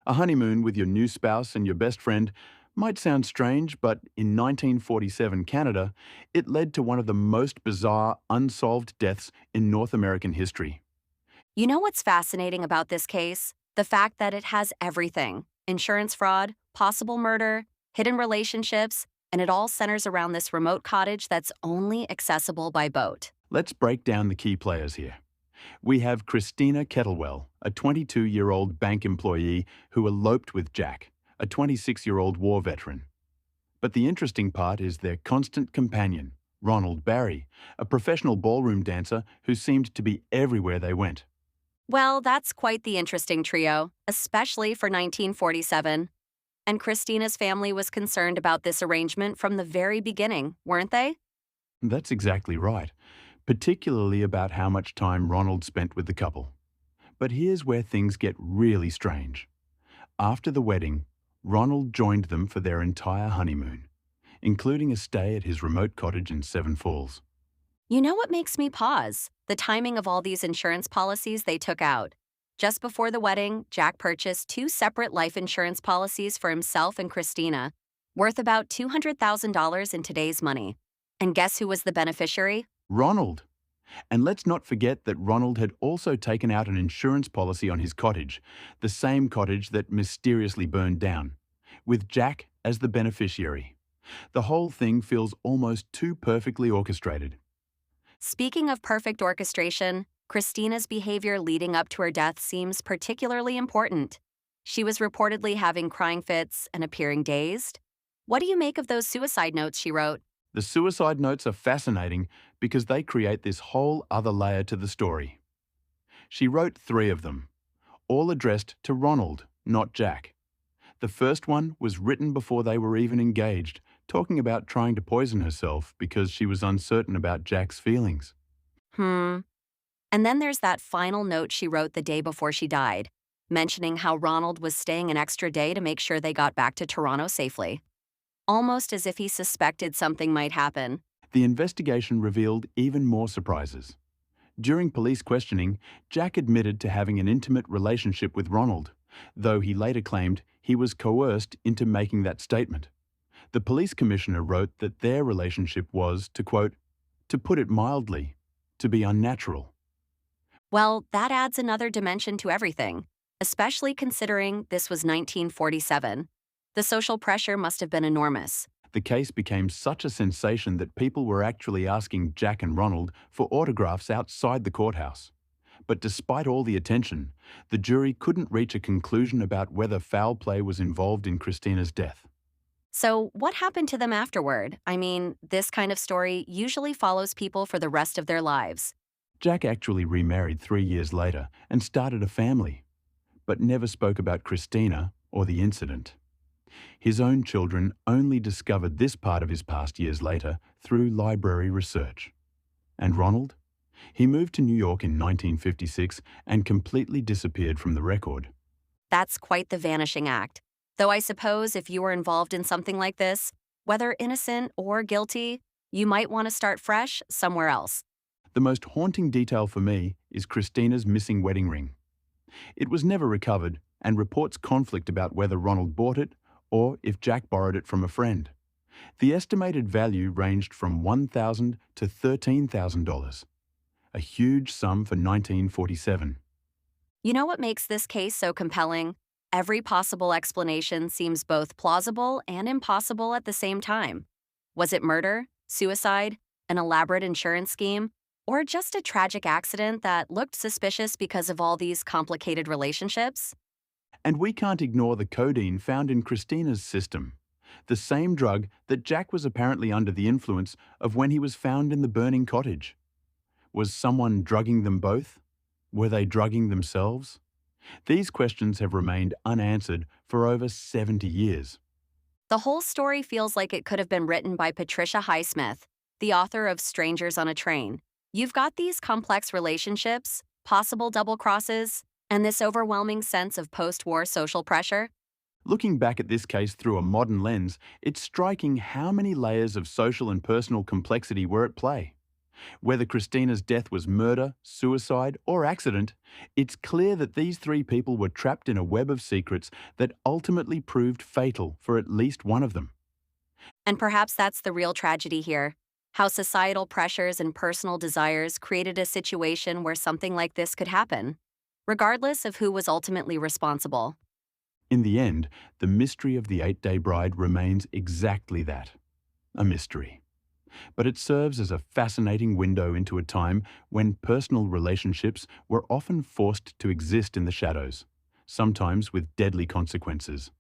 A honeymoon with your new spouse and your best friend might sound strange, but in 1947 Canada, it led to one of the most bizarre unsolved deaths in North American history. You know what's fascinating about this case? The fact that it has everything: insurance fraud, possible murder, hidden relationships, and it all centers around this remote cottage that's only accessible by boat. Let's break down the key players here. We have Christina Kettlewell, a 22-year-old bank employee who eloped with Jack, a 26-year-old war veteran. But the interesting part is their constant companion, Ronald Barry, a professional ballroom dancer who seemed to be everywhere they went. Well, that's quite the interesting trio, especially for 1947. And Christina's family was concerned about this arrangement from the very beginning, weren't they? That's exactly right, particularly about how much time Ronald spent with the couple. But here's where things get really strange. After the wedding, Ronald joined them for their entire honeymoon, including a stay at his remote cottage in Seven Falls. You know what makes me pause? The timing of all these insurance policies they took out. Just before the wedding, Jack purchased two separate life insurance policies for himself and Christina, worth about $200,000 in today's money. And guess who was the beneficiary? Ronald! And let's not forget that Ronald had also taken out an insurance policy on his cottage, the same cottage that mysteriously burned down, with Jack as the beneficiary. The whole thing feels almost too perfectly orchestrated. Speaking of perfect orchestration, Christina's behavior leading up to her death seems particularly important. She was reportedly having crying fits and appearing dazed. What do you make of those suicide notes she wrote? The suicide notes are fascinating because they create this whole other layer to the story. She wrote three of them, all addressed to Ronald, not Jack. The first one was written before they were even engaged, talking about trying to poison herself because she was uncertain about Jack's feelings. Hmm. And then there's that final note she wrote the day before she died, mentioning how Ronald was staying an extra day to make sure they got back to Toronto safely. Almost as if he suspected something might happen. The investigation revealed even more surprises. During police questioning, Jack admitted to having an intimate relationship with Ronald, though he later claimed he was coerced into making that statement. The police commissioner wrote that their relationship was, to quote, to put it mildly, to be unnatural. Well, that adds another dimension to everything, especially considering this was 1947. The social pressure must have been enormous. The case became such a sensation that people were actually asking Jack and Ronald for autographs outside the courthouse. But despite all the attention, the jury couldn't reach a conclusion about whether foul play was involved in Christina's death. So, what happened to them afterward? I mean, this kind of story usually follows people for the rest of their lives. Jack actually remarried 3 years later and started a family, but never spoke about Christina or the incident. His own children only discovered this part of his past years later through library research. And Ronald? He moved to New York in 1956 and completely disappeared from the record. That's quite the vanishing act. Though I suppose if you were involved in something like this, whether innocent or guilty, you might want to start fresh somewhere else. The most haunting detail for me is Christina's missing wedding ring. It was never recovered, and reports conflict about whether Ronald bought it or if Jack borrowed it from a friend. The estimated value ranged from $1,000 to $13,000, a huge sum for 1947. You know what makes this case so compelling? Every possible explanation seems both plausible and impossible at the same time. Was it murder, suicide, an elaborate insurance scheme, or just a tragic accident that looked suspicious because of all these complicated relationships? And we can't ignore the codeine found in Christina's system, the same drug that Jack was apparently under the influence of when he was found in the burning cottage. Was someone drugging them both? Were they drugging themselves? These questions have remained unanswered for over 70 years. The whole story feels like it could have been written by Patricia Highsmith, the author of Strangers on a Train. You've got these complex relationships, possible double crosses, and this overwhelming sense of post-war social pressure. Looking back at this case through a modern lens, it's striking how many layers of social and personal complexity were at play. Whether Christina's death was murder, suicide, or accident, it's clear that these three people were trapped in a web of secrets that ultimately proved fatal for at least one of them. And perhaps that's the real tragedy here. How societal pressures and personal desires created a situation where something like this could happen, regardless of who was ultimately responsible. In the end, the mystery of the eight-day bride remains exactly that, a mystery. But it serves as a fascinating window into a time when personal relationships were often forced to exist in the shadows, sometimes with deadly consequences.